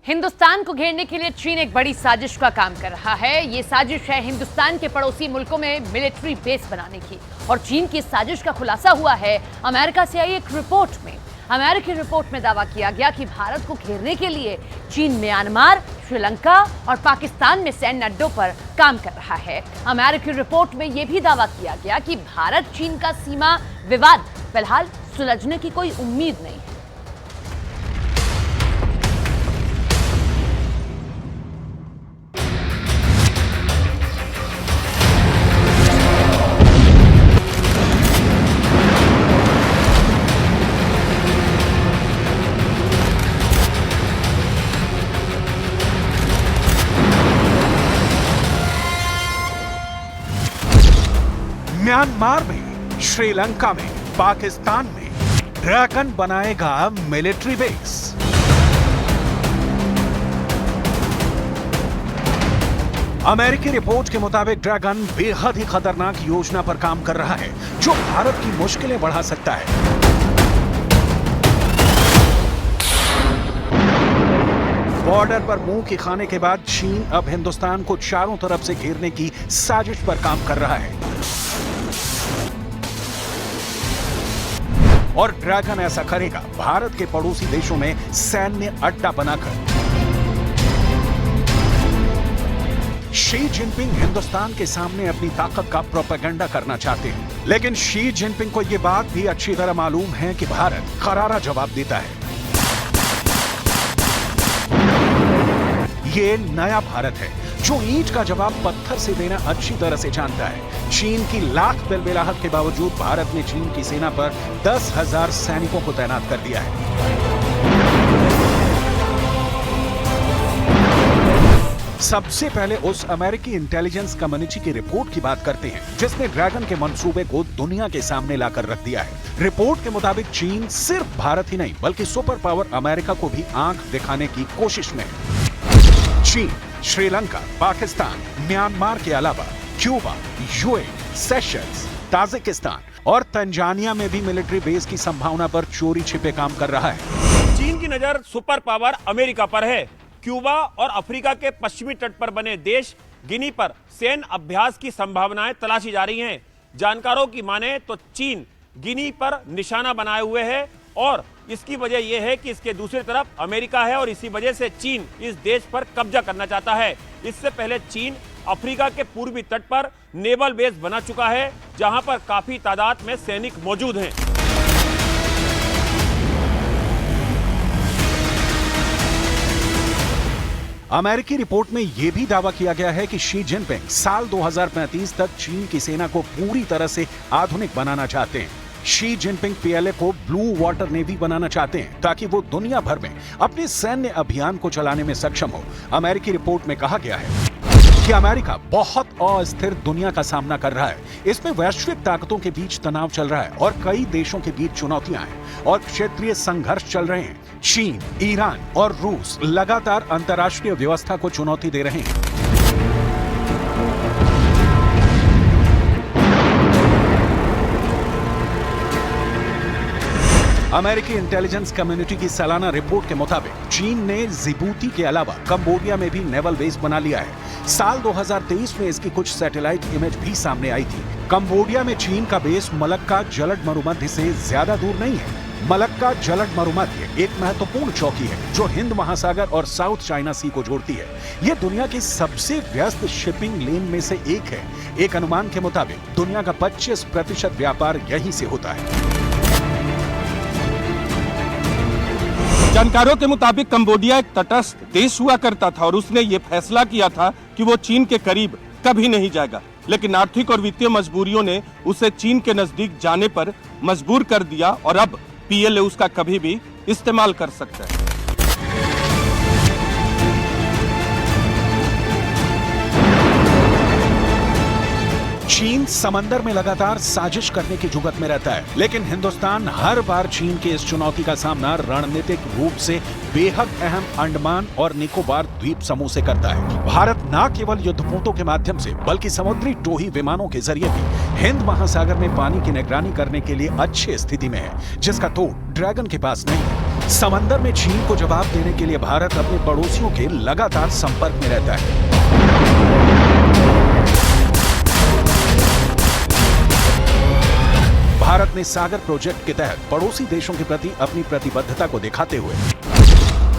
हिंदुस्तान को घेरने के लिए चीन एक बड़ी साजिश का काम कर रहा है। ये साजिश है हिंदुस्तान के पड़ोसी मुल्कों में मिलिट्री बेस बनाने की। और चीन की साजिश का खुलासा हुआ है अमेरिका से आई एक रिपोर्ट में। अमेरिकी रिपोर्ट में दावा किया गया कि भारत को घेरने के लिए चीन म्यांमार, श्रीलंका और पाकिस्तान में सैन्य अड्डों पर काम कर रहा है। अमेरिकी रिपोर्ट में यह भी दावा किया गया कि भारत चीन का सीमा विवाद फिलहाल सुलझने की कोई उम्मीद नहीं है। म्यांमार में, श्रीलंका में, पाकिस्तान में ड्रैगन बनाएगा मिलिट्री बेस। अमेरिकी रिपोर्ट के मुताबिक ड्रैगन बेहद ही खतरनाक योजना पर काम कर रहा है जो भारत की मुश्किलें बढ़ा सकता है। बॉर्डर पर मुंह की खाने के बाद चीन अब हिंदुस्तान को चारों तरफ से घेरने की साजिश पर काम कर रहा है। और ड्रैगन ऐसा करेगा भारत के पड़ोसी देशों में सैन्य अड्डा बनाकर। शी जिनपिंग हिंदुस्तान के सामने अपनी ताकत का प्रोपेगेंडा करना चाहते हैं, लेकिन शी जिनपिंग को यह बात भी अच्छी तरह मालूम है कि भारत करारा जवाब देता है। ये नया भारत है जो ईंट का जवाब पत्थर से देना अच्छी तरह से जानता है। चीन की लाख बिलबिलाहट के बावजूद भारत ने चीन की सेना पर 10,000 सैनिकों को तैनात कर दिया है। सबसे पहले उस अमेरिकी इंटेलिजेंस कम्युनिटी की रिपोर्ट की बात करते हैं जिसने ड्रैगन के मंसूबे को दुनिया के सामने लाकर रख दिया है। रिपोर्ट के मुताबिक चीन सिर्फ भारत ही नहीं बल्कि सुपर पावर अमेरिका को भी आंख दिखाने की कोशिश में है। चीन, श्रीलंका, पाकिस्तान, म्यांमार के अलावा क्यूबा, यूएई, सेशल्स, ताजिकिस्तान और तंजानिया में भी मिलिट्री बेस की संभावना पर चोरी छिपे काम कर रहा है। चीन की नजर सुपर पावर अमेरिका पर है। क्यूबा और अफ्रीका के पश्चिमी तट पर बने देश गिनी पर सैन्य अभ्यास की संभावनाएं तलाशी जा रही हैं। जानकारों की माने तो चीन गिनी पर निशाना बनाए हुए है और इसकी वजह यह है कि इसके दूसरी तरफ अमेरिका है और इसी वजह से चीन इस देश पर कब्जा करना चाहता है। इससे पहले चीन अफ्रीका के पूर्वी तट पर नेवल बेस बना चुका है जहां पर काफी तादाद में सैनिक मौजूद हैं। अमेरिकी रिपोर्ट में यह भी दावा किया गया है कि शी जिनपिंग साल 2035 तक चीन की सेना को पूरी तरह से आधुनिक बनाना चाहते हैं। शी जिनपिंग पीएलए को ब्लू वाटर नेवी बनाना चाहते हैं ताकि वो दुनिया भर में अपने सैन्य अभियान को चलाने में सक्षम हो। अमेरिकी रिपोर्ट में कहा गया है कि अमेरिका बहुत अस्थिर दुनिया का सामना कर रहा है। इसमें वैश्विक ताकतों के बीच तनाव चल रहा है और कई देशों के बीच चुनौतियां हैं और क्षेत्रीय संघर्ष चल रहे हैं। चीन, ईरान और रूस लगातार अंतर्राष्ट्रीय व्यवस्था को चुनौती दे रहे हैं। अमेरिकी इंटेलिजेंस कम्युनिटी की सालाना रिपोर्ट के मुताबिक चीन ने जिबूती के अलावा कंबोडिया में भी नेवल बेस बना लिया है। साल 2023 में इसकी कुछ सैटेलाइट इमेज भी सामने आई थी। कंबोडिया में चीन का बेस मलक्का जलद मरुमध्य से ज्यादा दूर नहीं है। मलक्का जलद मरुमध्य एक महत्वपूर्ण चौकी है जो हिंद महासागर और साउथ चाइना सी को जोड़ती है। यह दुनिया की सबसे व्यस्त शिपिंग लेन में से एक है। एक अनुमान के मुताबिक दुनिया का 25% व्यापार यहीं से होता है। जानकारों के मुताबिक कंबोडिया एक तटस्थ देश हुआ करता था और उसने ये फैसला किया था कि वो चीन के करीब कभी नहीं जाएगा, लेकिन आर्थिक और वित्तीय मजबूरियों ने उसे चीन के नजदीक जाने पर मजबूर कर दिया और अब पीएलए उसका कभी भी इस्तेमाल कर सकता है। चीन समंदर में लगातार साजिश करने की जुगत में रहता है, लेकिन हिंदुस्तान हर बार चीन के इस चुनौती का सामना रणनीतिक रूप से बेहद अहम अंडमान और निकोबार द्वीप समूह से करता है। भारत न केवल युद्धपोतों के माध्यम से बल्कि समुद्री टोही विमानों के जरिए भी हिंद महासागर में पानी की निगरानी करने के लिए अच्छी स्थिति में है, जिसका तोड़ ड्रैगन के पास नहीं है। समंदर में चीन को जवाब देने के लिए भारत अपने पड़ोसियों के लगातार संपर्क में रहता है। भारत ने सागर प्रोजेक्ट के तहत पड़ोसी देशों के प्रति अपनी प्रतिबद्धता को दिखाते हुए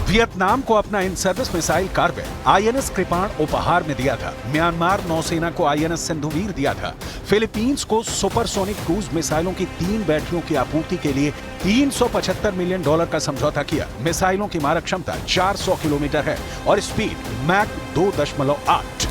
वियतनाम को अपना in service missile corvette INS Kirpan उपहार में दिया था। म्यांमार नौसेना को आईएनएस सिंधुवीर दिया था। फिलीपींस को सुपरसोनिक क्रूज मिसाइलों की 3 बैटरियों की आपूर्ति के लिए $375 मिलियन का समझौता किया। मिसाइलों की मारक क्षमता 400 किलोमीटर है और स्पीड मैक 2.8।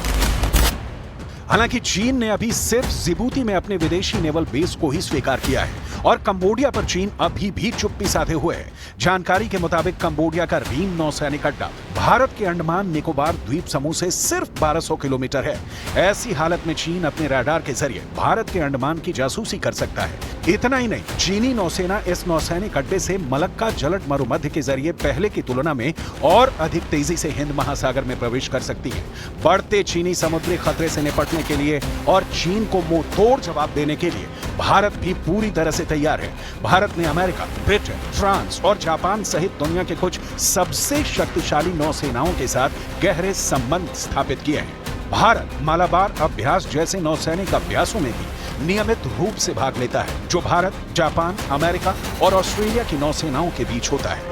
हालांकि चीन ने अभी सिर्फ जिबूती में अपने विदेशी नेवल बेस को ही स्वीकार किया है और कंबोडिया पर चीन अभी भी चुप्पी साधे हुए है। जानकारी के मुताबिक कंबोडिया का रीम नौसैनिक अड्डा भारत के अंडमान निकोबार द्वीप समूह से सिर्फ 1200 किलोमीटर है। ऐसी हालत में चीन अपने रडार के जरिए भारत के अंडमान की जासूसी कर सकता है। इतना ही नहीं, चीनी नौसेना इस नौसैनिक अड्डे से मलक्का जलद मरुमध्य के जरिए पहले की तुलना में और अधिक तेजी से हिंद महासागर में प्रवेश कर सकती है। बढ़ते चीनी समुद्री खतरे से निपटने के लिए और चीन को मुंह तोड़ जवाब देने के लिए भारत भी पूरी तरह से तैयार है। भारत ने अमेरिका, ब्रिटेन, फ्रांस और जापान सहित दुनिया के कुछ सबसे शक्तिशाली नौसेनाओं के साथ गहरे संबंध स्थापित किए हैं। भारत मालाबार अभ्यास जैसे नौसैनिक अभ्यासों में भी नियमित रूप से भाग लेता है, जो भारत, जापान, अमेरिका और ऑस्ट्रेलिया की नौसेनाओं के बीच होता है।